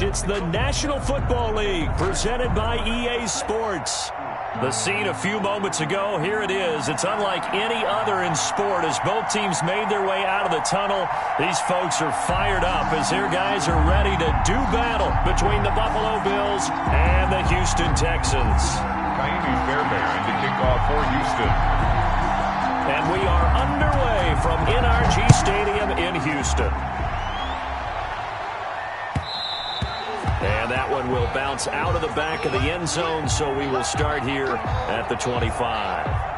It's the National Football League presented by EA Sports. The scene a few moments ago, here it is. It's unlike any other in sport as both teams made their way out of the tunnel. These folks are fired up as their guys are ready to do battle between the Buffalo Bills and the Houston Texans. Fairbairn to kick off for Houston. And we are underway from NRG Stadium in Houston. And that one will bounce out of the back of the end zone, so we will start here at the 25.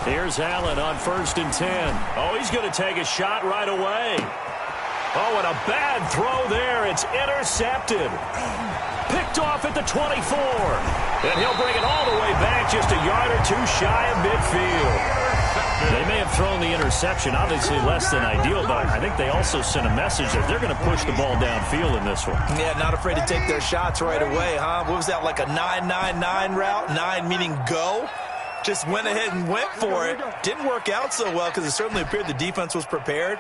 Here's Allen on 1st and 10. Oh, he's going to take a shot right away. Oh, and a bad throw there. It's intercepted. Picked off at the 24. And he'll bring it all the way back just a yard or two shy of midfield. They may have thrown the interception, obviously less than ideal, but I think they also sent a message that they're going to push the ball downfield in this one. Yeah, not afraid to take their shots right away, huh? What was that, like a 9-9-9 route? 9 meaning go? Just went ahead and went for it. Didn't work out so well because it certainly appeared the defense was prepared.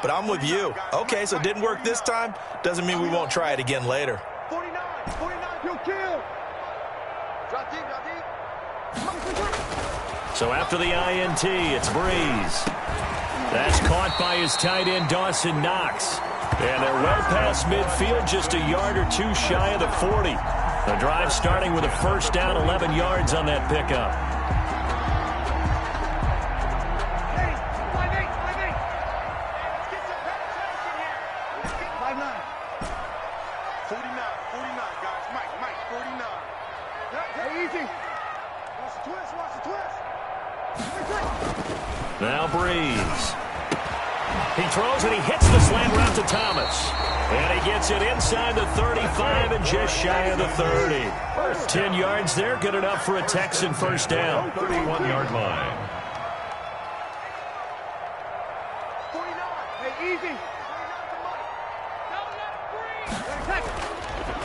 But I'm with you. Okay, so it didn't work this time. Doesn't mean we won't try it again later. 49, you'll kill. Drop deep. So after the INT, it's Breeze. That's caught by his tight end, Dawson Knox. And they're well past midfield, just a yard or two shy of the 40. The drive starting with a first down, 11 yards on that pickup. Now Breeze. He throws and he hits the slant route to Thomas. And he gets it inside the 35 and just shy of the 30. 10 yards there, good enough for a Texan first down. 31-yard line. 49, hey, easy.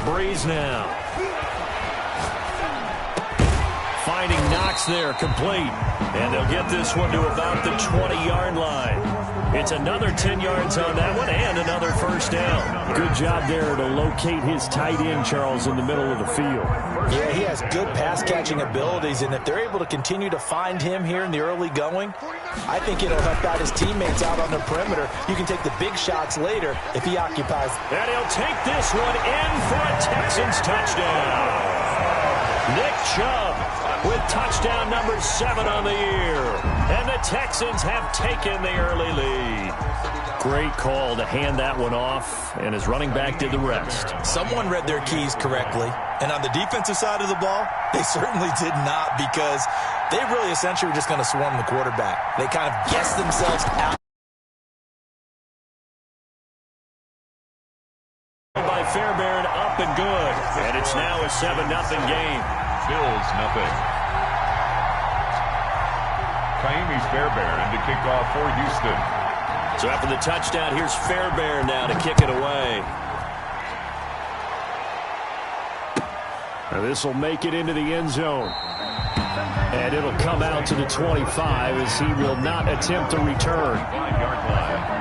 Breeze now. Finding Knox there, complete. And they'll get this one to about the 20-yard line. It's another 10 yards on that one and another first down. Good job there to locate his tight end, Charles, in the middle of the field. Yeah, he has good pass-catching abilities, and if they're able to continue to find him here in the early going, I think it'll help out his teammates out on the perimeter. You can take the big shots later if he occupies. And he'll take this one in for a Texans touchdown. Nick Chubb with touchdown number 7 on the year. And the Texans have taken the early lead. Great call to hand that one off, and his running back did the rest. Someone read their keys correctly. And on the defensive side of the ball, they certainly did not, because they really essentially were just going to swarm the quarterback. They kind of guessed themselves out. By Fairbairn, up and good. And it's now a 7-0 game. Bills, nothing. Fairbairn to kick off for Houston. So after the touchdown, here's Fairbairn now to kick it away. Now this will make it into the end zone. And it'll come out to the 25 as he will not attempt to return. 5-yard line.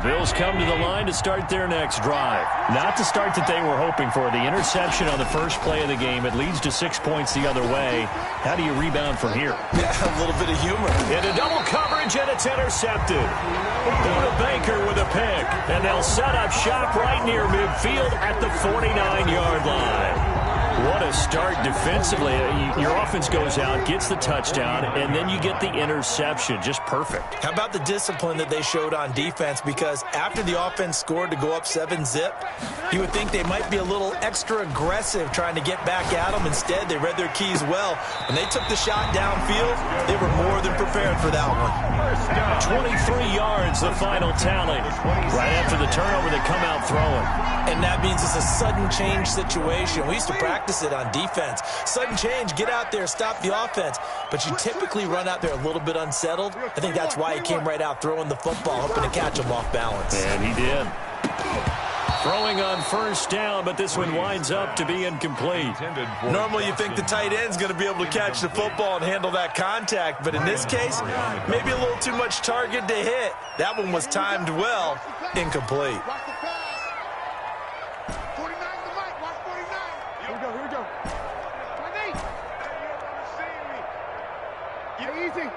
Bills come to the line to start their next drive. Not the start that they were hoping for. The interception on the first play of the game. It leads to 6 points the other way. How do you rebound from here? Yeah, a little bit of humor. Into double coverage, and it's intercepted. Buda Baker with a pick. And they'll set up shop right near midfield at the 49-yard line. What a to start defensively. Your offense goes out, gets the touchdown, and then you get the interception. Just perfect. How about the discipline that they showed on defense? Because after the offense scored to go up 7-zip, you would think they might be a little extra aggressive trying to get back at them. Instead, they read their keys well. When they took the shot downfield, they were more than prepared for that one. 23 yards, the final tally. Right after the turnover, they come out throwing. And that means it's a sudden change situation. We used to practice it on defense. Sudden change, get out there, stop the offense. But you typically run out there a little bit unsettled. I think that's why he came right out throwing the football, hoping to catch him off balance. And he did. Throwing on first down, but this one winds up to be incomplete. Normally you think the tight end's going to be able to catch the football and handle that contact, but in this case, maybe a little too much target to hit. That one was timed well, incomplete. Watch the pass. 49 to the right. Watch 49. Here we go. Here we go. 28. Get easy.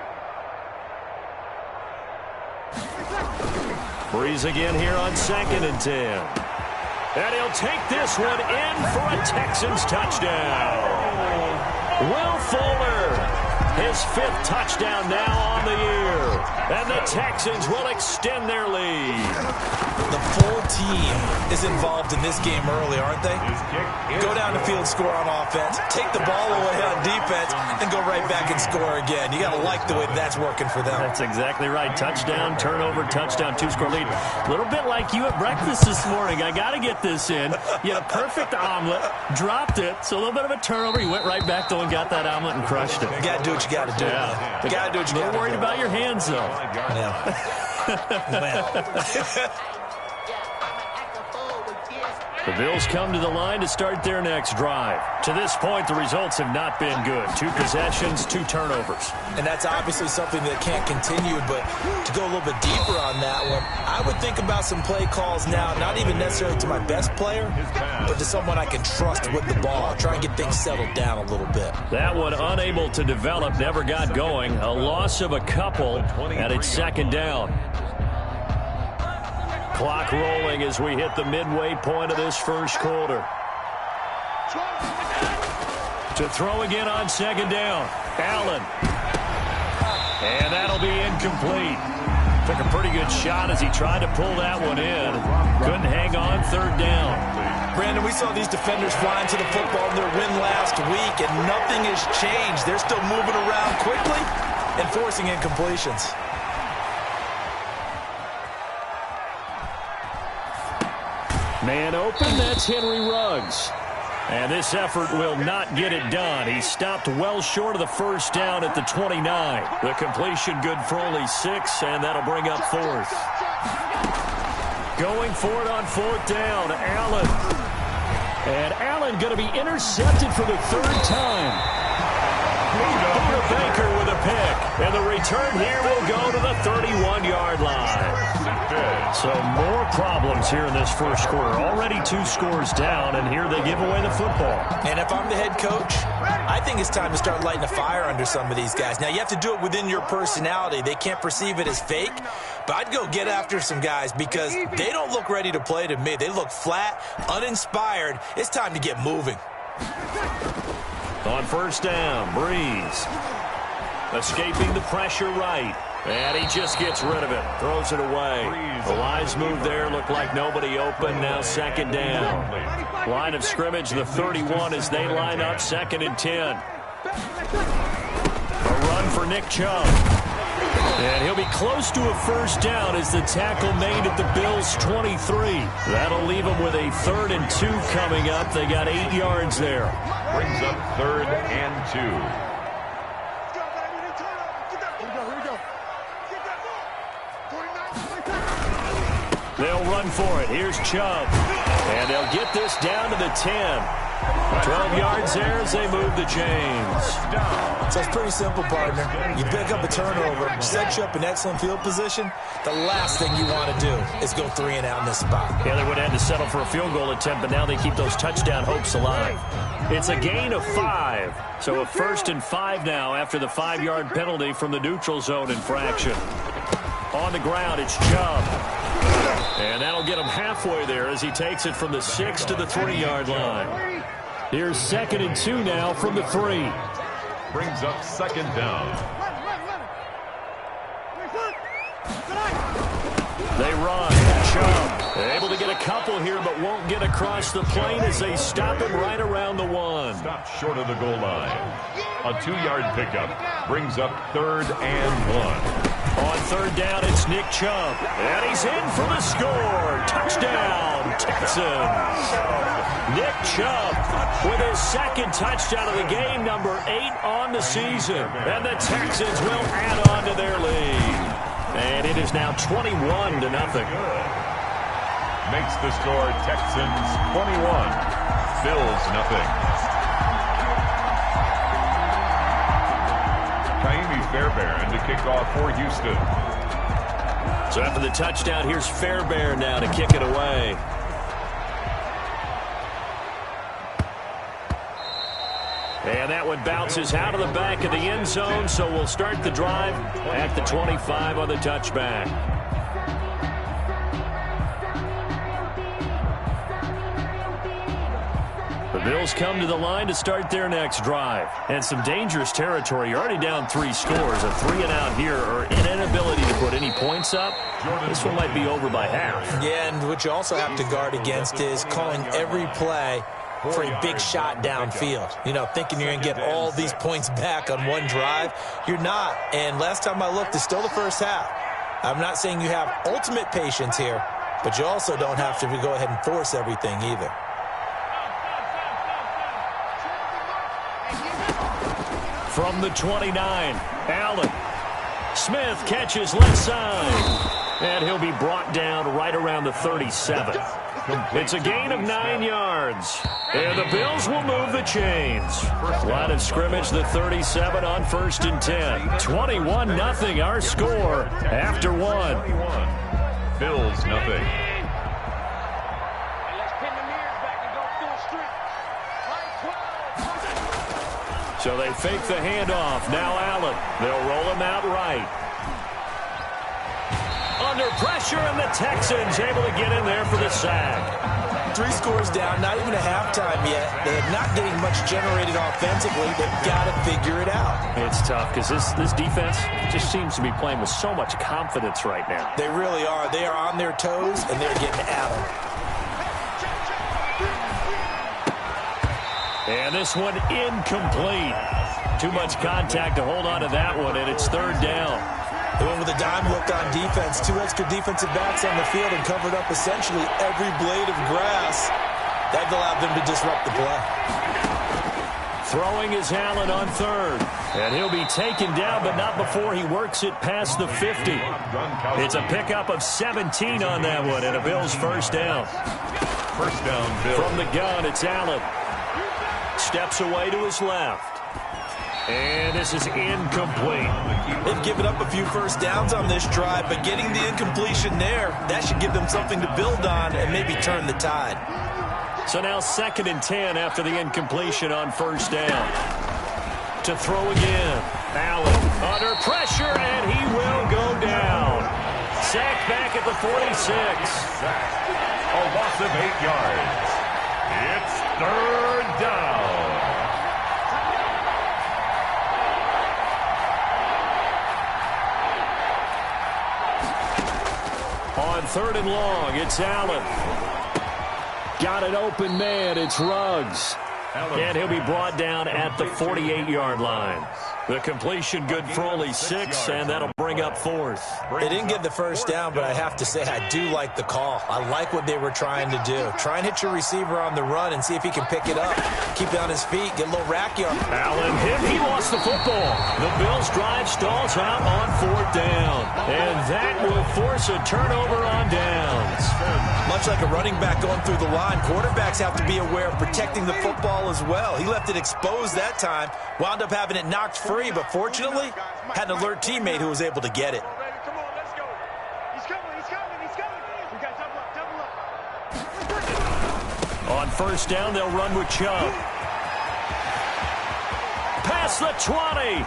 Breeze again here on 2nd and 10. And he'll take this one in for a Texans touchdown. Will Fuller, his 5th touchdown now on the year. And the Texans will extend their lead. The full team is involved in this game early, aren't they? Go down the field, score on offense, take the ball away on defense, and go right back and score again. You got to like the way that's working for them. That's exactly right. Touchdown, turnover, touchdown, 2-score lead. A little bit like you at breakfast this morning. I got to get this in. You had a perfect omelet, dropped it, so a little bit of a turnover. You went right back, though, and got that omelet and crushed it. You got to do what you got to do. Yeah. You got to do what you got to do. A little worried about your hands, though. The Bills come to the line to start their next drive. To this point, the results have not been good. 2 possessions, 2 turnovers. And that's obviously something that can't continue, but to go a little bit deeper on that one, I would think about some play calls now, not even necessarily to my best player, but to someone I can trust with the ball. Try and get things settled down a little bit. That one unable to develop, never got going. A loss of a couple, and it's 2nd down. Clock rolling as we hit the midway point of this first quarter. To throw again on 2nd down. Allen. And that'll be incomplete. Took a pretty good shot as he tried to pull that one in. Couldn't hang on 3rd down. Brandon, we saw these defenders flying to the football in their win last week, and nothing has changed. They're still moving around quickly and forcing incompletions. Man open, that's Henry Ruggs. And this effort will not get it done. He stopped well short of the first down at the 29. The completion good for only 6, and that'll bring up 4th. Going for it on 4th down, Allen. And Allen going to be intercepted for the 3rd time. Buda Baker with a pick. And the return here will go to the 31-yard line. So more problems here in this first quarter. Already 2 scores down, and here they give away the football. And if I'm the head coach, I think it's time to start lighting a fire under some of these guys. Now, you have to do it within your personality. They can't perceive it as fake, but I'd go get after some guys because they don't look ready to play to me. They look flat, uninspired. It's time to get moving. On 1st down, Breeze. Escaping the pressure right. And he just gets rid of it. Throws it away. The lines move there. Look like nobody open. Now 2nd down. Line of scrimmage, the 31 as they line up 2nd and 10. A run for Nick Chubb. And he'll be close to a 1st down as the tackle made at the Bills' 23. That'll leave them with a 3rd and 2 coming up. They got 8 yards there. Brings up 3rd and 2. They'll run for it. Here's Chubb. And they'll get this down to the 10. 12 yards there as they move to James. So it's pretty simple, partner. You pick up a turnover, set you up in excellent field position. The last thing you want to do is go 3 and out in this spot. Yeah, they would have had to settle for a field goal attempt, but now they keep those touchdown hopes alive. It's a gain of 5. So a 1st and 5 now after the 5-yard penalty from the neutral zone infraction. On the ground, it's Chubb. And that'll get him halfway there as he takes it from the 6 to the 3-yard line. Here's 2nd and 2 now from the 3. Brings up 2nd down. They run. Chubb able to get a couple here, but won't get across the plane as they stop him right around the 1. Stopped short of the goal line. A 2-yard pickup brings up 3rd and 1. On 3rd down, it's Nick Chubb. And he's in for the score. Touchdown, Texans. Nick Chubb with his 2nd touchdown of the game, number 8 on the season. And the Texans will add on to their lead. And it is now 21-0. Makes the score Texans 21, Bills nothing. Fairbairn to kick off for Houston. So after the touchdown, here's Fairbairn now to kick it away. And that one bounces out of the back of the end zone, so we'll start the drive at the 25 on the touchback. The Bills come to the line to start their next drive. And some dangerous territory. You're already down 3 scores. A 3-and-out here or an inability to put any points up. This one might be over by half. Yeah, and what you also have to guard against is calling every play for a big shot downfield. You know, thinking you're going to get all these points back on one drive. You're not. And last time I looked, it's still the first half. I'm not saying you have ultimate patience here, but you also don't have to go ahead and force everything either. From the 29, Allen. Smith catches left side. And he'll be brought down right around the 37. It's a gain of 9 yards. And the Bills will move the chains. Line of scrimmage, the 37 on 1st and 10. 21-0 our score after 1. Bills nothing. So they fake the handoff. Now Allen. They'll roll him out right. Under pressure, and the Texans able to get in there for the sack. 3 scores down, not even a halftime yet. They're not getting much generated offensively. They've got to figure it out. It's tough because this defense just seems to be playing with so much confidence right now. They really are. They are on their toes, and they're getting at them. And this one incomplete. Too much contact to hold on to that one, and it's 3rd down. They went with a dime look on defense. 2 extra defensive backs on the field and covered up essentially every blade of grass. That allowed them to disrupt the play. Throwing is Allen on 3rd. And he'll be taken down, but not before he works it past the 50. It's a pickup of 17 on that one, and a Bills 1st down. 1st down, Bills. From the gun, it's Allen. Steps away to his left. And this is incomplete. They've given up a few 1st downs on this drive, but getting the incompletion there, that should give them something to build on and maybe turn the tide. So now 2nd and 10 after the incompletion on 1st down. To throw again. Allen under pressure, and he will go down. Sacked back at the 46. A loss of 8 yards. It's 3rd down. On 3rd and long, it's Allen. Got an open man, it's Ruggs. And he'll be brought down at the 48-yard line. The completion good for only 6, and that'll bring up 4th. They didn't get the 1st down, but I have to say I do like the call. I like what they were trying to do. Try and hit your receiver on the run and see if he can pick it up. Keep it on his feet, get a little rack yard. Allen hit, he lost the football. The Bills drive stalls out on 4th down. And that will force a turnover on downs. Much like a running back going through the line, quarterbacks have to be aware of protecting the football as well. He left it exposed that time, wound up having it knocked free, but fortunately had an alert teammate who was able to get it. Come on, let's go. He's coming. We got double up. On 1st down, they'll run with Chubb. Past the 20.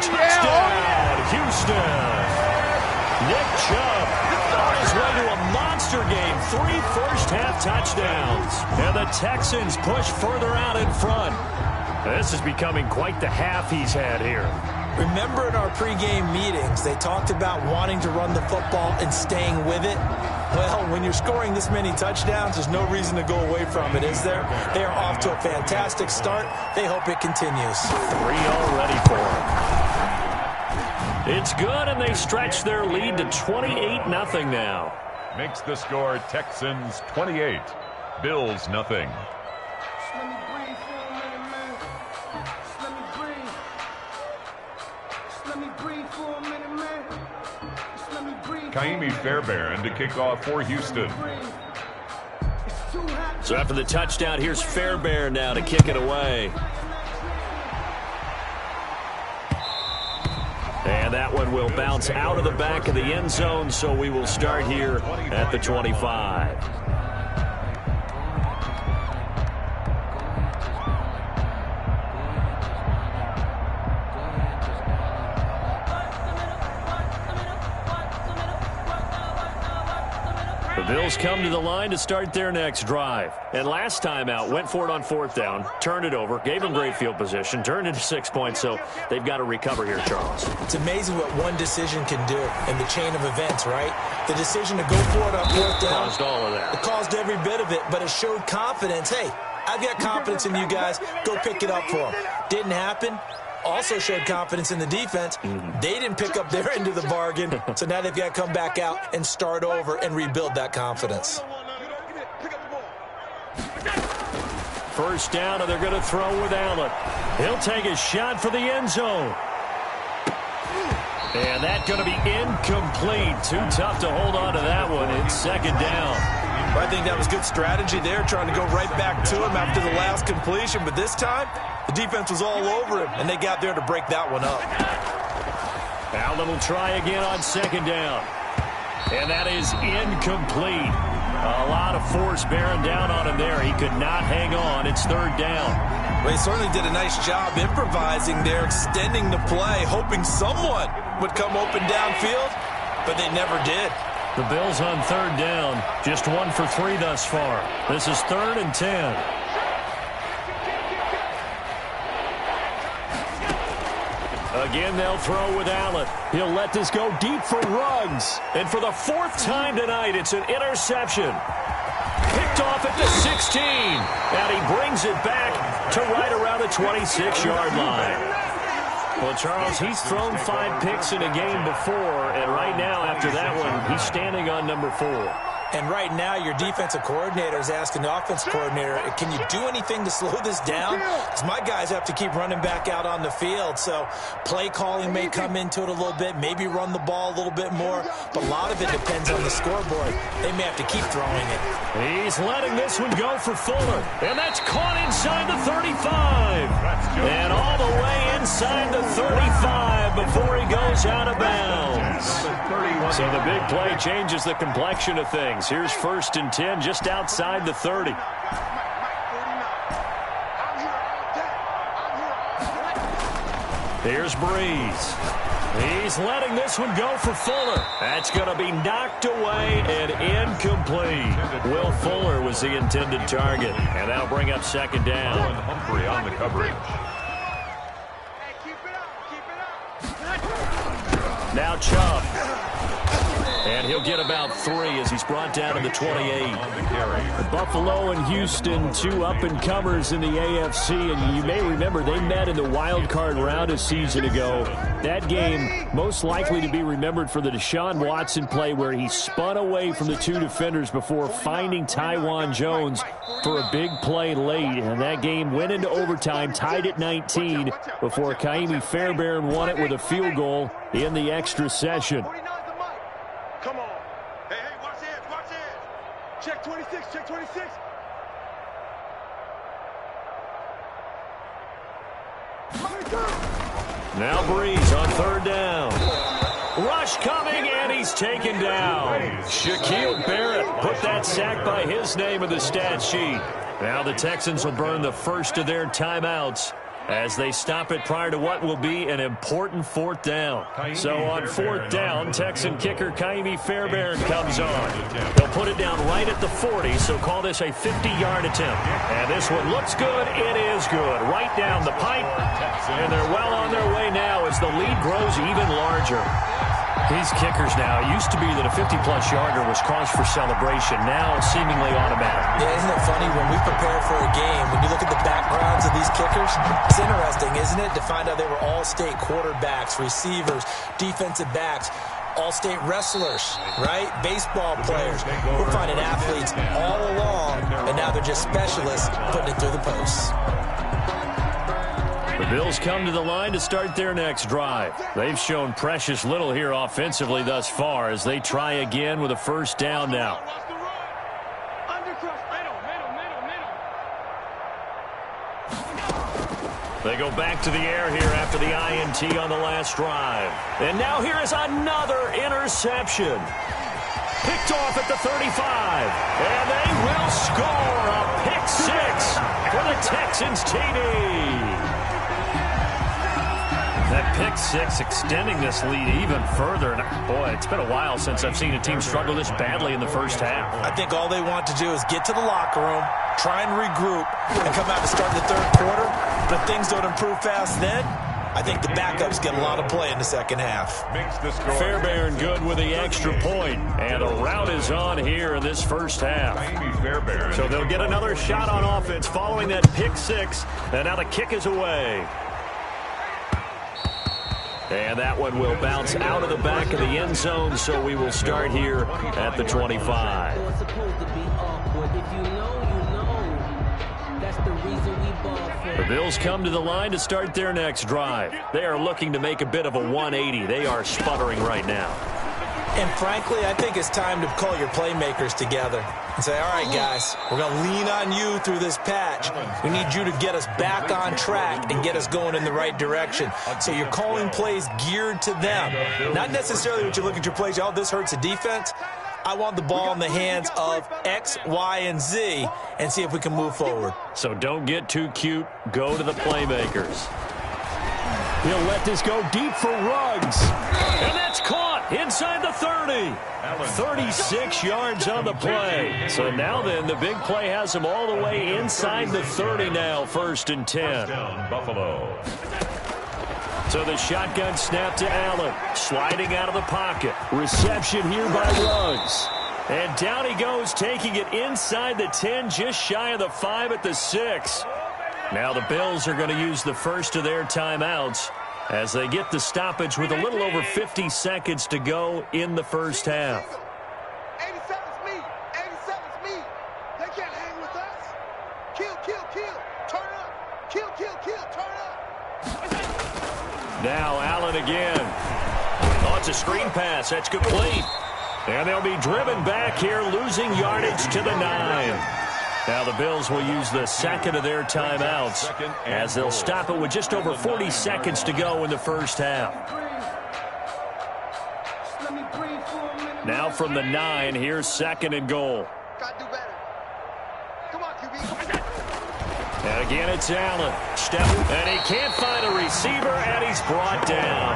Touchdown, Houston. Nick Chubb on his way to a monster game. 3 first-half touchdowns. And the Texans push further out in front. This is becoming quite the half he's had here. Remember in our pregame meetings, they talked about wanting to run the football and staying with it? Well, when you're scoring this many touchdowns, there's no reason to go away from it, is there? They are off to a fantastic start. They hope it continues. 3 already for them. It's good, and they stretch their lead to 28-0 now. Makes the score Texans 28, Bills nothing. Kaimi Fairbairn to kick off for Houston. So after the touchdown, here's Fairbairn now to kick it away. And that one will bounce out of the back of the end zone, so we will start here at the 25. The Bills come to the line to start their next drive. And last time out, went for it on 4th down, turned it over, gave them great field position, turned into 6 points, so they've got to recover here, Charles. It's amazing what one decision can do in the chain of events, right? The decision to go for it on 4th down. Caused all of that. It caused every bit of it, but it showed confidence. Hey, I've got confidence in you guys. Go pick it up for them. Didn't happen. Also showed confidence in the defense. They didn't pick up their end of the bargain, so now they've got to come back out and start over and rebuild that confidence. First down, and they're going to throw with Allen. He'll take a shot for the end zone. And that's going to be incomplete. Too tough to hold on to that one. It's 2nd down. I think that was good strategy there, trying to go right back to him after the last completion. But this time, the defense was all over him, and they got there to break that one up. Allen will try again on 2nd down. And that is incomplete. A lot of force bearing down on him there. He could not hang on. It's 3rd down. Well, he certainly did a nice job improvising there, extending the play, hoping someone would come open downfield, but they never did. The Bills on 3rd down, just 1 for 3 thus far. This is 3rd and 10. Again, they'll throw with Allen. He'll let this go deep for Ruggs. And for the 4th time tonight, it's an interception. Picked off at the 16. And he brings it back to right around the 26-yard line. Well, Charles, he's thrown 5 picks in a game before, and right now, after that one, he's standing on number 4. And right now, your defensive coordinator is asking the offensive coordinator, can you do anything to slow this down? Because my guys have to keep running back out on the field. So play calling may come into it a little bit, maybe run the ball a little bit more. But a lot of it depends on the scoreboard. They may have to keep throwing it. He's letting this one go for Fuller. And that's caught inside the 35. And all the way inside the 35 before he goes out of bounds. So the big play changes the complexion of things. Here's 1st and 10 just outside the 30. Here's Breeze. He's letting this one go for Fuller. That's going to be knocked away and incomplete. Will Fuller was the intended target. And that'll bring up 2nd down. Owen Humphrey on the coverage. Now Chubb. And he'll get about 3 as he's brought down to the 28. Buffalo and Houston, 2 up-and-comers in the AFC. And you may remember they met in the wild card round a season ago. That game most likely to be remembered for the Deshaun Watson play where he spun away from the 2 defenders before finding Tywan Jones for a big play late. And that game went into overtime, tied at 19, before Kaimi Fairbairn won it with a field goal in the extra session. Come on. Hey, watch this, watch this. Check 26, check 26. Now Breeze on 3rd down. Rush coming, and he's taken down. Shaquille Barrett put that sack by his name in the stat sheet. Now the Texans will burn the first of their timeouts as they stop it prior to what will be an important fourth down. So on fourth down, Texan kicker Kaimi Fairbairn comes on. They'll put it down right at the 40, so call this a 50-yard attempt. And this one looks good. It is good. Right down the pipe. And they're well on their way now as the lead grows even larger. These kickers now, it used to be that a 50-plus yarder was cause for celebration. Now seemingly automatic. Yeah, isn't it funny when we prepare for a game, when you look at the backgrounds of these kickers, it's interesting, isn't it, to find out they were all-state quarterbacks, receivers, defensive backs, all-state wrestlers, right? Baseball players. We're finding athletes all along, and now they're just specialists putting it through the posts. The Bills come to the line to start their next drive. They've shown precious little here offensively thus far as they try again with a first down now. They go back to the air here after the INT on the last drive. And now here is another interception. Picked off at the 35. And they will score a pick six for the Texans TD. That pick six extending this lead even further. And boy, it's been a while since I've seen a team struggle this badly in the first half. I think all they want to do is get to the locker room, try and regroup, and come out to start the third quarter. But if things don't improve fast then, I think the backups get a lot of play in the second half. Fairbairn good with the extra point. And a rout is on here in this first half. So they'll get another shot on offense following that pick six. And now the kick is away. And that one will bounce out of the back of the end zone, so we will start here at the 25. The Bills come to the line to start their next drive. They are looking to make a bit of a 180. They are sputtering right now. And frankly, I think it's time to call your playmakers together and say, all right, guys, we're going to lean on you through this patch. We need you to get us back on track and get us going in the right direction. So you're calling plays geared to them. Not necessarily what you look at your plays, oh, this hurts the defense. I want the ball in the hands of X, Y, and Z and see if we can move forward. So don't get too cute. Go to the playmakers. He'll let this go deep for Ruggs. And that's caught inside the 30. 36 yards on the play. So now then, the big play has him all the way inside the 30 now, 1st and 10. Buffalo. So the shotgun snap to Allen. Sliding out of the pocket. Reception here by Ruggs. And down he goes, taking it inside the 10, just shy of the 5 at the 6. Now the Bills are going to use the first of their timeouts as they get the stoppage with a little over 50 seconds to go in the first half. 87's me. 87's me. They can't hang with us. Kill, kill, kill. Turn up. Kill, kill, kill. Turn up. Now Allen again. Oh, it's a screen pass. That's complete. And they'll be driven back here, losing yardage to the 9. Now the Bills will use the second of their timeouts as they'll stop it with just over 40 seconds to go in the first half. Now from the 9, here's 2nd and goal. Gotta do better. Come on, QB. And again, it's Allen. And he can't find a receiver, and he's brought down.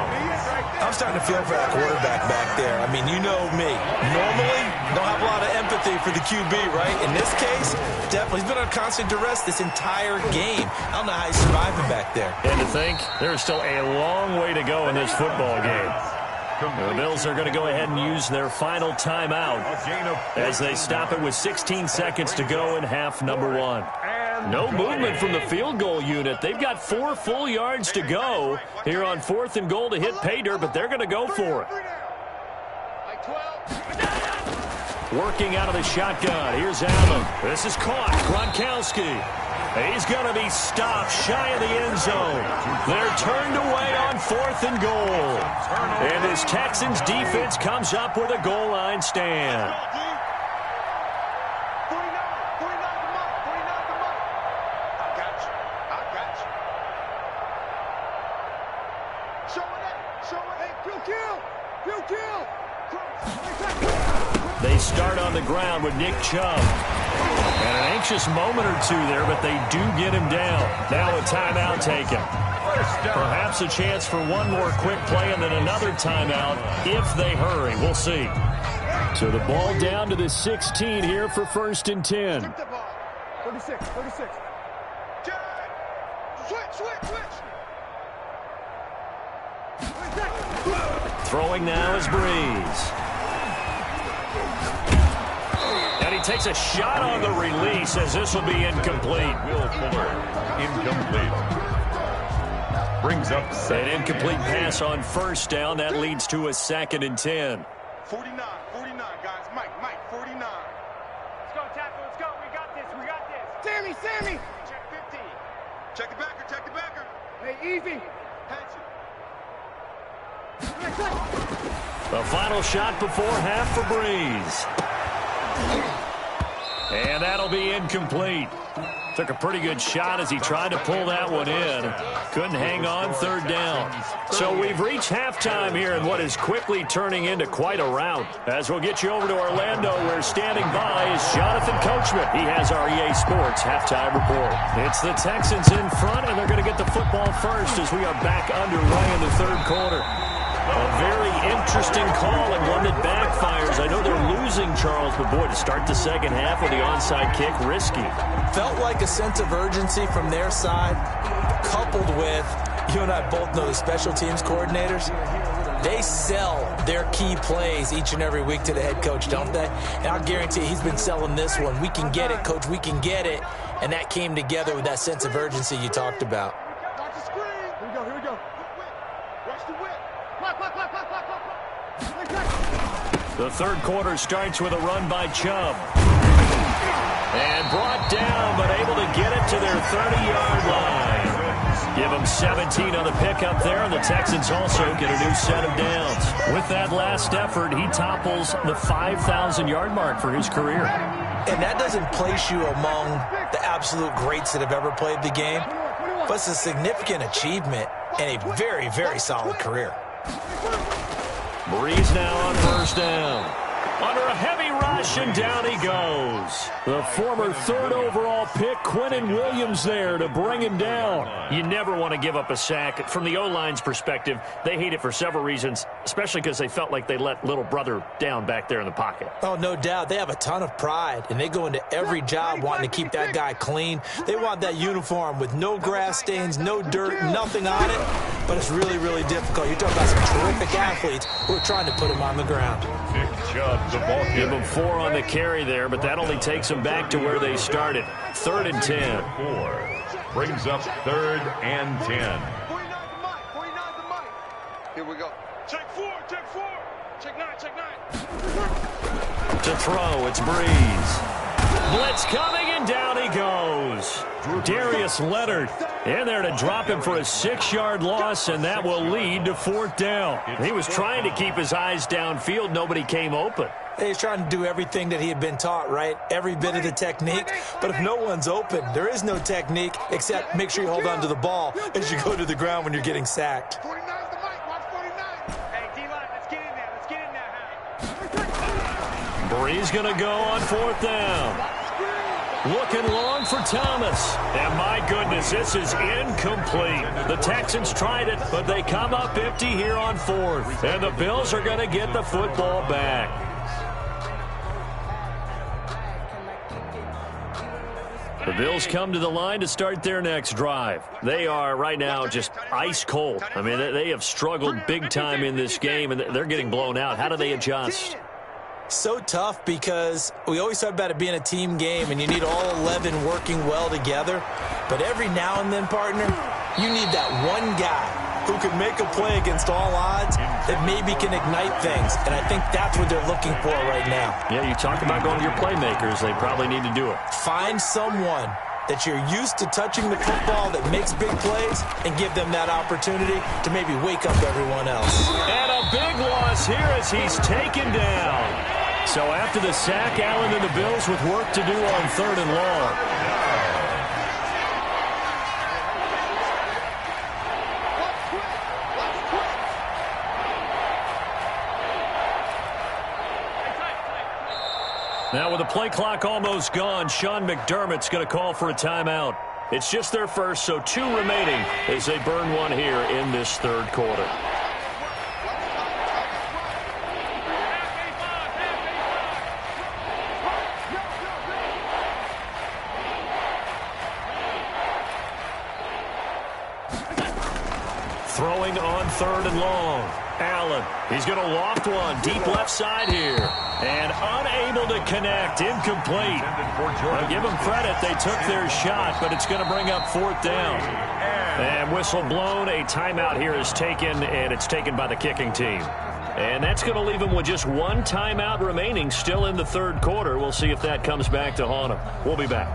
I'm starting to feel for that quarterback back there. I mean, you know me. Normally, don't have a lot of empathy for the QB, right? In this case, definitely. He's been on constant duress this entire game. I don't know how he's surviving back there. And to think, there's still a long way to go in this football game. The Bills are going to go ahead and use their final timeout as they stop it with 16 seconds to go in half number 1. No movement from the field goal unit. They've got 4 full yards to go here on 4th and goal to hit pay dirt, but they're going to go for it. Working out of the shotgun. Here's Allen. This is caught. Gronkowski. He's going to be stopped shy of the end zone. They're turned away on 4th and goal. And this Texans defense comes up with a goal line stand. They start on the ground with Nick Chubb. And an anxious moment or two there, but they do get him down. Now a timeout taken. Perhaps a chance for one more quick play and then another timeout if they hurry. We'll see. So the ball down to the 16 here for 1st and 10. 36. Switch. Throwing now is Breeze. And he takes a shot on the release as this will be incomplete. Will Fuller, incomplete. Brings up an incomplete pass on 1st down. That leads to a 2nd and 10. 49, guys. Mike, 49. Let's go, tackle, let's go. We got this. Sammy. Check 50. Check the backer. Hey, easy. Patch it. The final shot before half for Breeze. And that'll be incomplete. Took a pretty good shot as he tried to pull that one in. Couldn't hang on 3rd down. So we've reached halftime here in what is quickly turning into quite a rout. As we'll get you over to Orlando, where standing by is Jonathan Coachman. He has our EA Sports halftime report. It's the Texans in front, and they're going to get the football first as we are back underway in the 3rd quarter. A very interesting call and one that backfires. I know they're losing, Charles, but boy, to start the 2nd half with the onside kick, risky. Felt like a sense of urgency from their side, coupled with, you and I both know the special teams coordinators. They sell their key plays each and every week to the head coach, don't they? And I'll guarantee he's been selling this one. We can get it, coach, we can get it. And that came together with that sense of urgency you talked about. Watch the screen. Here we go. Watch the whip. The 3rd quarter starts with a run by Chubb. And brought down, but able to get it to their 30-yard line. Give them 17 on the pickup there, and the Texans also get a new set of downs. With that last effort, he topples the 5,000-yard mark for his career. And that doesn't place you among the absolute greats that have ever played the game, but it's a significant achievement and a very, very solid career. Breeze now on 1st down. Under a heavy rush, and down he goes. The former 3rd overall pick, Quinnen Williams, there to bring him down. You never want to give up a sack. From the O-line's perspective, they hate it for several reasons, especially because they felt like they let little brother down back there in the pocket. Oh, no doubt. They have a ton of pride, and they go into every job wanting to keep that guy clean. They want that uniform with no grass stains, no dirt, nothing on it. But it's really, really difficult. You're talking about some terrific athletes who are trying to put him on the ground. Nick Chubb, the ball Give them 4 on the carry there, but that only takes them back to where they started. 3rd and 10. 4 brings up 3rd and 10. 49 to Mike. Here we go. Check 4. Check 9. To throw, it's Breeze. Blitz coming, and down he goes. Darius Leonard in there to drop him for a 6-yard loss, and that will lead to 4th down. He was trying to keep his eyes downfield. Nobody came open. He's trying to do everything that he had been taught, right? Every bit of the technique. But if no one's open, there is no technique except make sure you hold on to the ball as you go to the ground when you're getting sacked. 49 to Mike. Watch 49. Hey, D-line, let's get in there. Breeze going to go on 4th down. Looking long for Thomas. And my goodness, this is incomplete. The Texans tried it, but they come up empty here on 4th. And the Bills are going to get the football back. The Bills come to the line to start their next drive. They are right now just ice cold. I mean, they have struggled big time in this game, and they're getting blown out. How do they adjust? So tough because we always talk about it being a team game and you need all 11 working well together. But every now and then, partner, you need that one guy who can make a play against all odds that maybe can ignite things. And I think that's what they're looking for right now. Yeah, you talk about going to your playmakers. They probably need to do it. Find someone that you're used to touching the football that makes big plays and give them that opportunity to maybe wake up everyone else. And a big loss here as he's taken down. So after the sack, Allen and the Bills with work to do on 3rd and long. Now with the play clock almost gone, Sean McDermott's going to call for a timeout. It's just their first, so 2 remaining as they burn one here in this third quarter. Throwing on 3rd and long. Allen, he's going to loft one deep left side here. And unable to connect, incomplete. I'll give them credit, they took their shot, but it's going to bring up 4th down. And whistle blown, a timeout here is taken, and it's taken by the kicking team. And that's going to leave them with just 1 timeout remaining still in the third quarter. We'll see if that comes back to haunt them. We'll be back.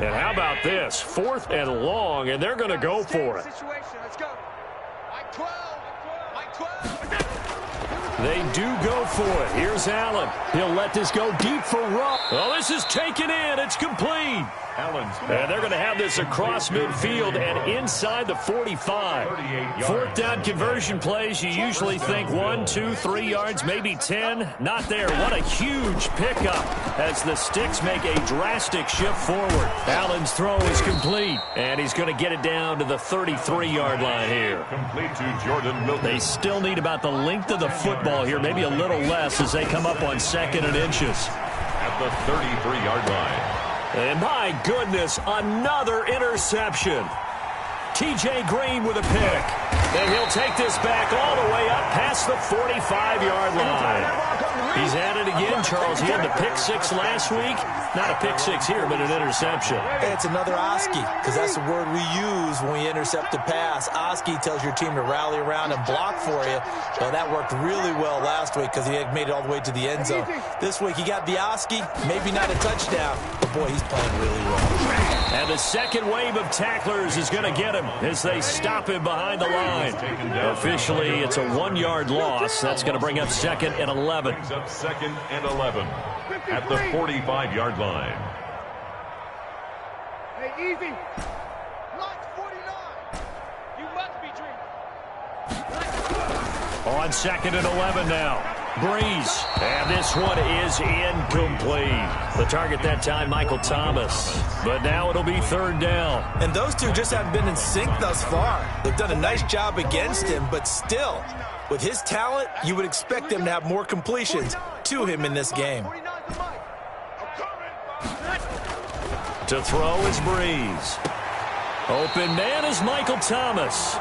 And how about this? 4th and long, and they're going to go for it. Let's go. Mike 12. Mike 12. They do go for it. Here's Allen. He'll let this go deep for Rupp. Oh, this is taken in. It's complete. And they're going to have this across midfield and inside the 45. 4th down conversion plays, you usually think 1, 2, 3 yards, maybe 10. Not there. What a huge pickup as the sticks make a drastic shift forward. Allen's throw is complete, and he's going to get it down to the 33-yard line here. Complete to Jordan Milton. They still need about the length of the football here, maybe a little less as they come up on 2nd and inches. At the 33-yard line. And my goodness, another interception. T.J. Green with a pick. And he'll take this back all the way up past the 45-yard line. He's at it again, Charles. He had the pick 6 last week. Not a pick 6 here, but an interception. It's another Oski, because that's the word we use when we intercept a pass. Oski tells your team to rally around and block for you. Well, that worked really well last week because he had made it all the way to the end zone. This week he got the Oski, maybe not a touchdown, but boy, he's playing really well. And the second wave of tacklers is going to get him as they stop him behind the line. Officially, it's a 1-yard loss. That's going to bring up 2nd and 11. Brings up 2nd and 11 at the 45-yard line. Hey, easy. Mike 49. You must be dreaming. On 2nd and 11 now. Breeze. And this one is incomplete. The target that time, Michael Thomas. But now it'll be 3rd down. And those two just haven't been in sync thus far. They've done a nice job against him, but still, with his talent, you would expect them to have more completions to him in this game. 49 to Mike. I'm coming. To throw is Breeze. Open man is Michael Thomas.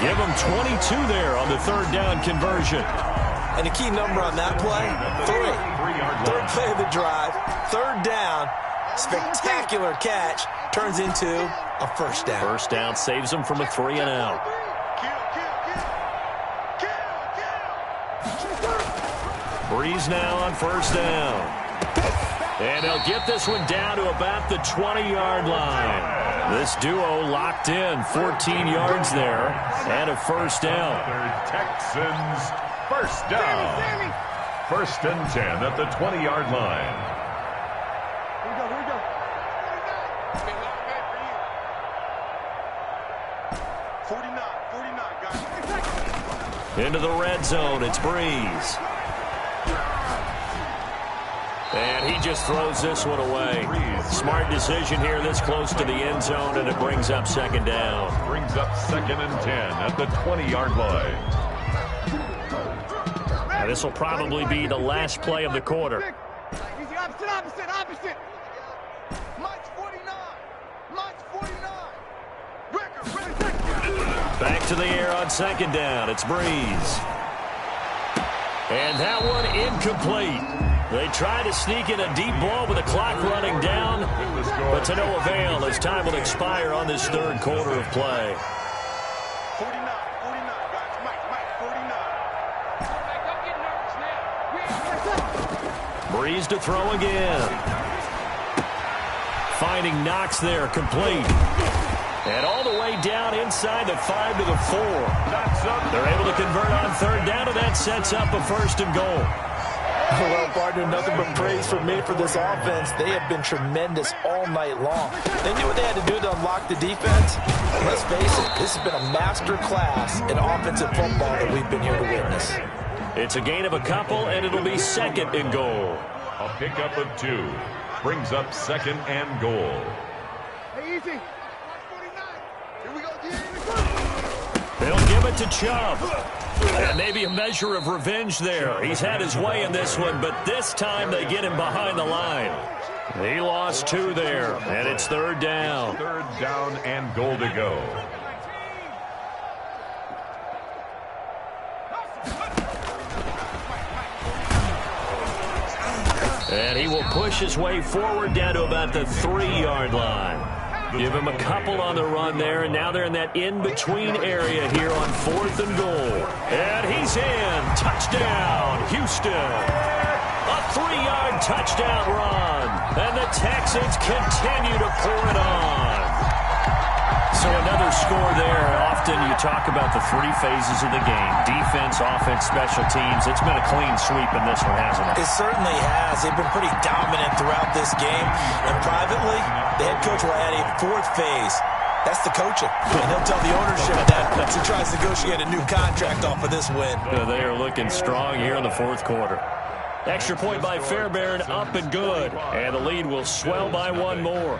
Give him 22 there on the 3rd down conversion. And the key number on that play, 3. 3rd play of the drive, 3rd down, spectacular catch, turns into a 1st down. 1st down saves him from a 3 and out. Breeze now on 1st down. And he'll get this one down to about the 20-yard line. This duo locked in, 14 yards there, and a 1st down. Texans 1st down. 1st and 10 at the 20-yard line. Here we go. Okay, long man for you. 49, guys. Into the red zone, it's Breeze. And he just throws this one away. Smart decision here this close to the end zone, and it brings up 2nd down. Brings up 2nd and 10 at the 20-yard line. Now, this will probably be the last play of the quarter. Easy, opposite. Mike's 49. Mike's 49. Record. Back to the air on 2nd down. It's Breeze. And that one incomplete. They try to sneak in a deep ball with the clock running down, but to no avail as time will expire on this 3rd quarter of play. 49, guys. Mike 49. Don't get nervous now. Breeze to throw again. Finding Knox there, complete. And all the way down inside the 5 to the 4. They're able to convert on 3rd down, and that sets up a 1st and goal. Well, partner, nothing but praise for me for this offense. They have been tremendous all night long. They knew what they had to do to unlock the defense. Let's face it, this has been a master class in offensive football that we've been here to witness. It's a gain of a couple, and it'll be 2nd and goal. A pickup of 2 brings up 2nd and goal. Hey, easy. Here we go, They'll give it to Chubb. And maybe a measure of revenge there. He's had his way in this one, but this time they get him behind the line. He lost 2 there, and it's 3rd down. 3rd down and goal to go. And he will push his way forward down to about the 3-yard line. Give him a couple on the run there, and now they're in that in-between area here on 4th and goal. And he's in. Touchdown, Houston. A 3-yard touchdown run. And the Texans continue to pour it on. So another score there. Often you talk about the 3 phases of the game. Defense, offense, special teams. It's been a clean sweep in this one, hasn't it? It certainly has. They've been pretty dominant throughout this game. And privately, the head coach will add a 4th phase. That's the coaching. And he'll tell the ownership that as he tries to negotiate a new contract off of this win. They are looking strong here in the 4th quarter. Extra point by Fairbairn, up and good. And the lead will swell by 1 more.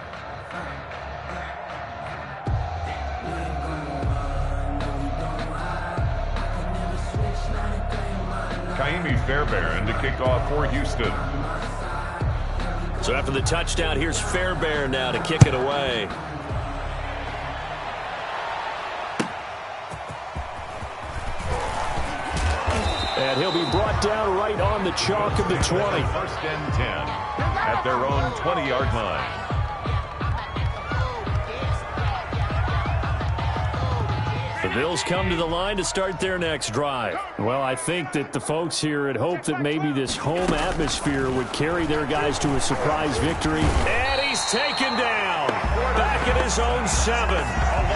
Kaimi Fairbairn to kick off for Houston. So after the touchdown, here's Fairbairn now to kick it away. And he'll be brought down right on the chalk of the 20. 1st and 10 at their own 20-yard line. The Bills come to the line to start their next drive. Well, I think that the folks here had hoped that maybe this home atmosphere would carry their guys to a surprise victory. And he's taken down. Back at his own 7.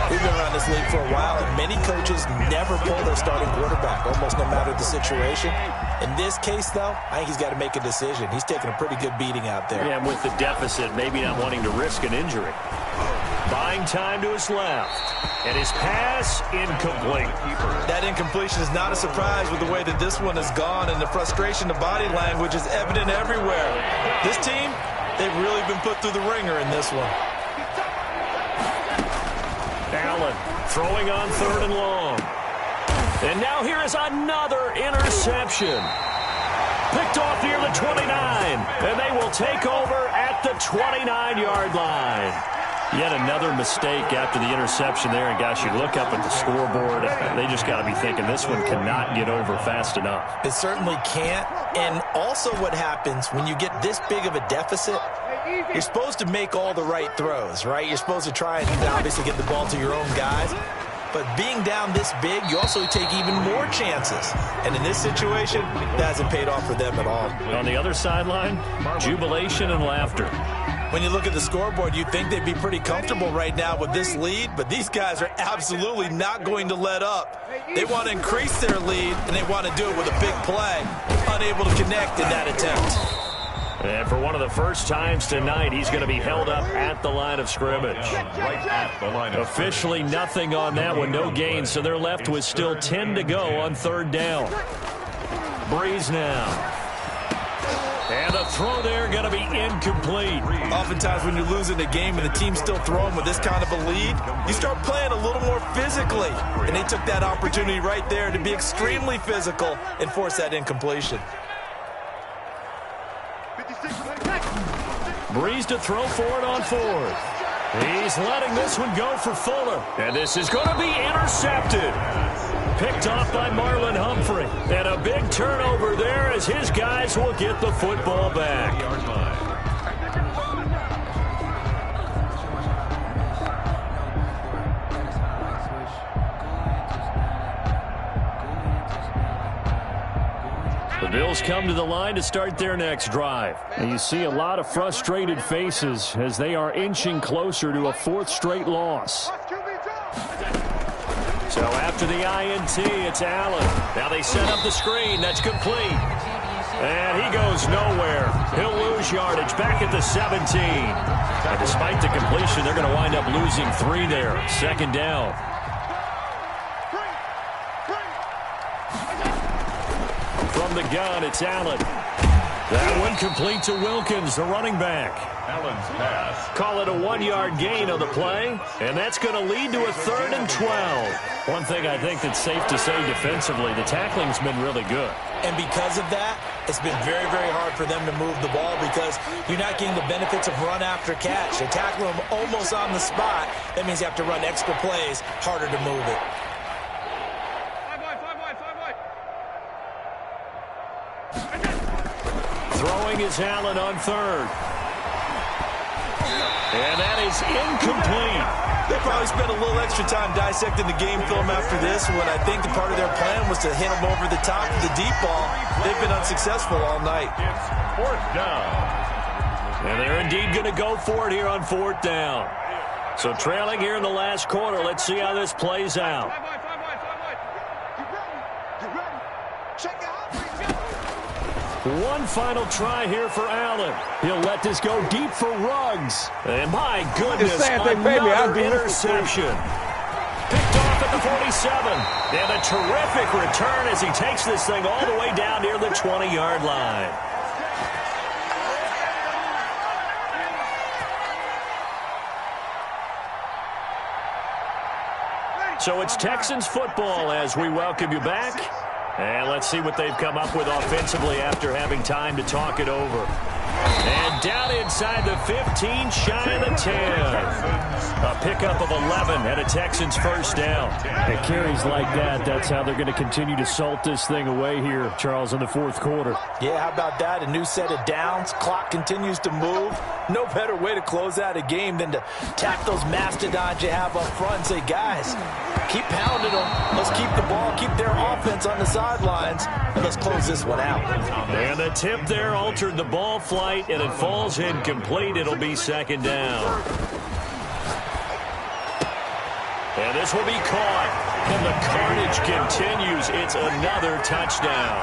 We've been around this league for a while, and many coaches never pull their starting quarterback, almost no matter the situation. In this case, though, I think he's got to make a decision. He's taking a pretty good beating out there. Yeah, and with the deficit, maybe not wanting to risk an injury. Buying time to his left. And his pass incomplete. That incompletion is not a surprise with the way that this one has gone, and the frustration, the body language is evident everywhere. This team, they've really been put through the ringer in this one. Allen throwing on 3rd and long. And now here is another interception. Picked off near the 29. And they will take over at the 29-yard line. Yet another mistake after the interception there. And, gosh, you look up at the scoreboard. They just got to be thinking this one cannot get over fast enough. It certainly can't. And also what happens when you get this big of a deficit, you're supposed to make all the right throws, right? You're supposed to try and obviously get the ball to your own guys. But being down this big, you also take even more chances. And in this situation, that hasn't paid off for them at all. On the other sideline, jubilation and laughter. When you look at the scoreboard, you'd think they'd be pretty comfortable right now with this lead, but these guys are absolutely not going to let up. They want to increase their lead, and they want to do it with a big play. Unable to connect in that attempt. And for one of the first times tonight, he's going to be held up at the line of scrimmage. Right at the line of Officially nothing on that one, no gain, so they're left with still 10 to go on 3rd down. Breeze now. And the throw there going to be incomplete. Oftentimes when you're losing a game and the team's still throwing with this kind of a lead, you start playing a little more physically. And they took that opportunity right there to be extremely physical and force that incompletion. Breeze to throw for it on 4th. He's letting this one go for Fuller. And this is going to be intercepted. Picked off by Marlon Humphrey. And a big turnover there as his guys will get the football back. The Bills come to the line to start their next drive. And you see a lot of frustrated faces as they are inching closer to a 4th straight loss. So after the INT, it's Allen. Now they set up the screen. That's complete. And he goes nowhere. He'll lose yardage back at the 17. And despite the completion, they're going to wind up losing 3 there. 2nd down. from the gun, it's Allen. That one complete to Wilkins, the running back. Allen's pass. Call it a 1-yard gain on the play, and that's going to lead to a 3rd and 12. One thing I think that's safe to say defensively, the tackling's been really good. And because of that, it's been very, very hard for them to move the ball because you're not getting the benefits of run after catch. They tackle them almost on the spot. That means you have to run extra plays, harder to move it. Throwing is Allen on 3rd. And that is incomplete. They probably spent a little extra time dissecting the game film after this when I think the part of their plan was to hit them over the top of the deep ball. They've been unsuccessful all night. It's 4th down. And they're indeed going to go for it here on 4th down. So trailing here in the last quarter, let's see how this plays out. One final try here for Allen. He'll let this go deep for Ruggs. And my goodness, another interception. Picked off at the 47. And a terrific return as he takes this thing all the way down near the 20-yard line. So it's Texans football as we welcome you back. And let's see what they've come up with offensively after having time to talk it over. And down inside the 15, shy of the 10. A pickup of 11 and a Texans 1st down. And carries like that, that's how they're going to continue to salt this thing away here, Charles, in the 4th quarter. Yeah, how about that? A new set of downs. Clock continues to move. No better way to close out a game than to tap those mastodons you have up front and say, guys, keep pounding them. Let's keep the ball, keep their offense on the sidelines, and let's close this one out. And the tip there altered the ball flight, and it falls incomplete. It'll be 2nd down. And this will be caught. And the carnage continues. It's another touchdown.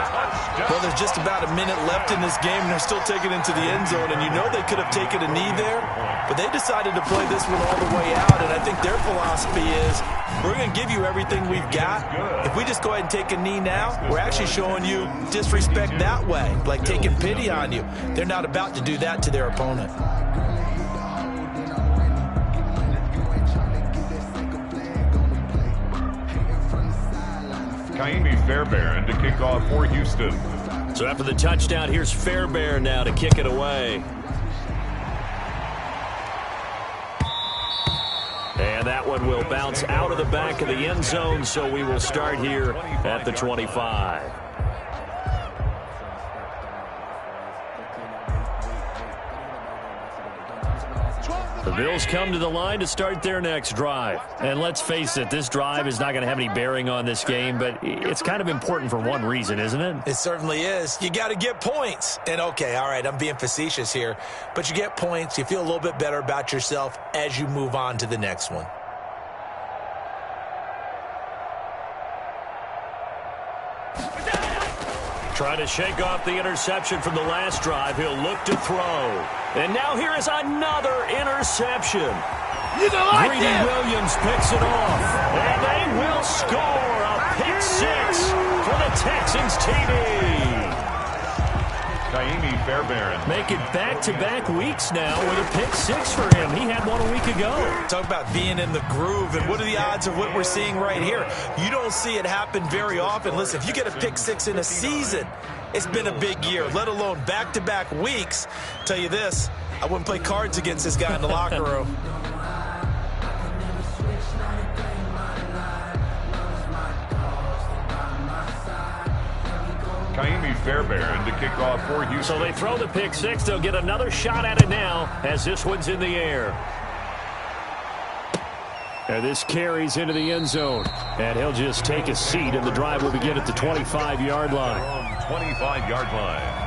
Well, there's just about a minute left in this game, and they're still taking it into the end zone. And you know they could have taken a knee there, but they decided to play this one all the way out. And I think their philosophy is, we're going to give you everything we've got. If we just go ahead and take a knee now, we're actually showing you disrespect that way, like taking pity on you. They're not about to do that to their opponent. Kaimi Fairbairn to kick off for Houston. So after the touchdown, here's Fairbairn now to kick it away. And that one will bounce out of the back of the end zone, so we will start here at the 25. The Bills come to the line to start their next drive. And let's face it, this drive is not going to have any bearing on this game, but it's kind of important for one reason, isn't it? It certainly is. You got to get points. And okay, all right, I'm being facetious here, but you get points, you feel a little bit better about yourself as you move on to the next one. Trying to shake off the interception from the last drive. He'll look to throw. And now here is another interception. Greedy Williams picks it off. And they will score a pick six for the Texans TD. Kaimi Fairbairn. Make it back-to-back weeks now with a pick six for him. He had one a week ago. Talk about being in the groove, and what are the odds of what we're seeing right here? You don't see it happen very often. Listen, if you get a pick six in a season, it's been a big year, let alone back-to-back weeks. Tell you this, I wouldn't play cards against this guy in the locker room. Kaimi Fairbairn to kick off for Houston. So they throw the pick six. They'll get another shot at it now as this one's in the air. And this carries into the end zone. And he'll just take a seat, and the drive will begin at the 25-yard line. 25-yard line.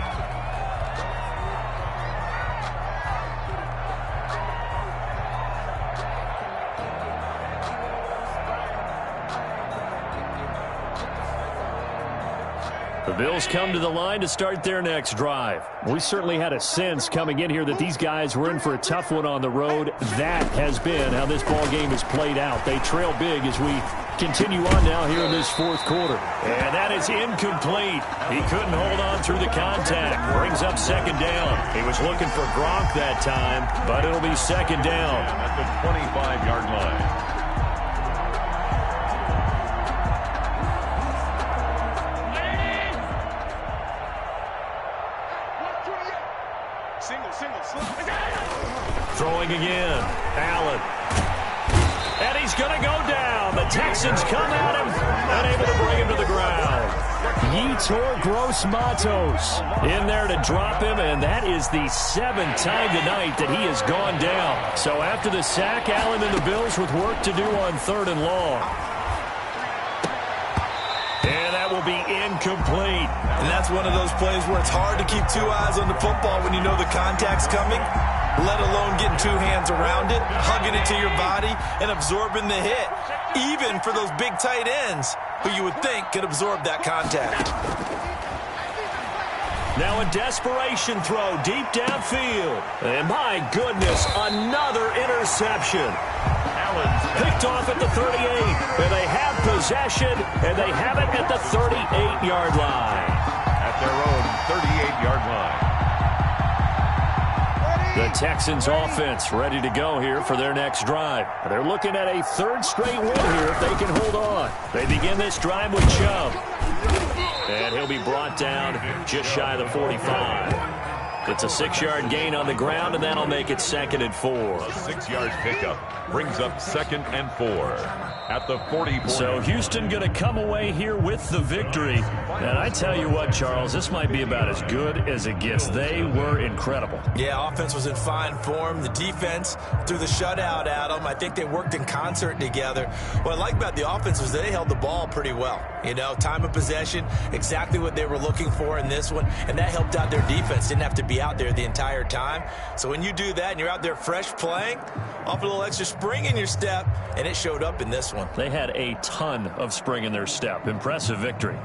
The Bills come to the line to start their next drive. We certainly had a sense coming in here that these guys were in for a tough one on the road. That has been how this ball game has played out. They trail big as we continue on now here in this fourth quarter. And that is incomplete. He couldn't hold on through the contact. Brings up second down. He was looking for Gronk that time, but it'll be second down. At the 25-yard line. Throwing again. Allen. And he's going to go down. The Texans come at him, unable to bring him to the ground. Yetur Gross-Matos in there to drop him, and that is the 7th time tonight that he has gone down. So after the sack, Allen and the Bills with work to do on 3rd and long. And that will be incomplete. And that's one of those plays where it's hard to keep two eyes on the football when you know the contact's coming, let alone getting two hands around it, hugging it to your body, and absorbing the hit, even for those big tight ends who you would think could absorb that contact. Now a desperation throw deep downfield. And my goodness, another interception. Picked off at the 38, and they have possession, and they have it at the 38-yard line. At their own 38-yard line. The Texans offense ready to go here for their next drive. They're looking at a 3rd straight win here if they can hold on. They begin this drive with Chubb. And he'll be brought down just shy of the 45. It's a 6-yard gain on the ground, and that'll make it 2nd and 4. A 6-yard pickup brings up 2nd and 4 at the 44. So Houston going to come away here with the victory. And I tell you what, Charles, this might be about as good as it gets. They were incredible. Yeah, offense was in fine form. The defense threw the shutout at them. I think they worked in concert together. What I like about the offense was they held the ball pretty well. You know, time of possession, exactly what they were looking for in this one, and that helped out their defense. Didn't have to be out there the entire time. So when you do that and you're out there fresh playing, off a little extra spring in your step, and it showed up in this one. They had a ton of spring in their step. Impressive victory.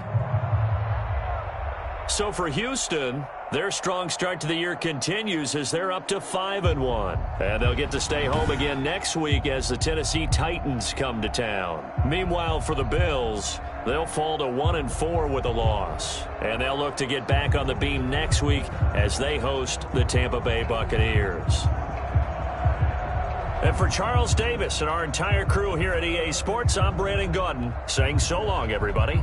So for Houston, their strong start to the year continues as they're up to 5-1. And they'll get to stay home again next week as the Tennessee Titans come to town. Meanwhile, for the Bills, they'll fall to 1-4 with a loss. And they'll look to get back on the beam next week as they host the Tampa Bay Buccaneers. And for Charles Davis and our entire crew here at EA Sports, I'm Brandon Gaudin saying so long, everybody.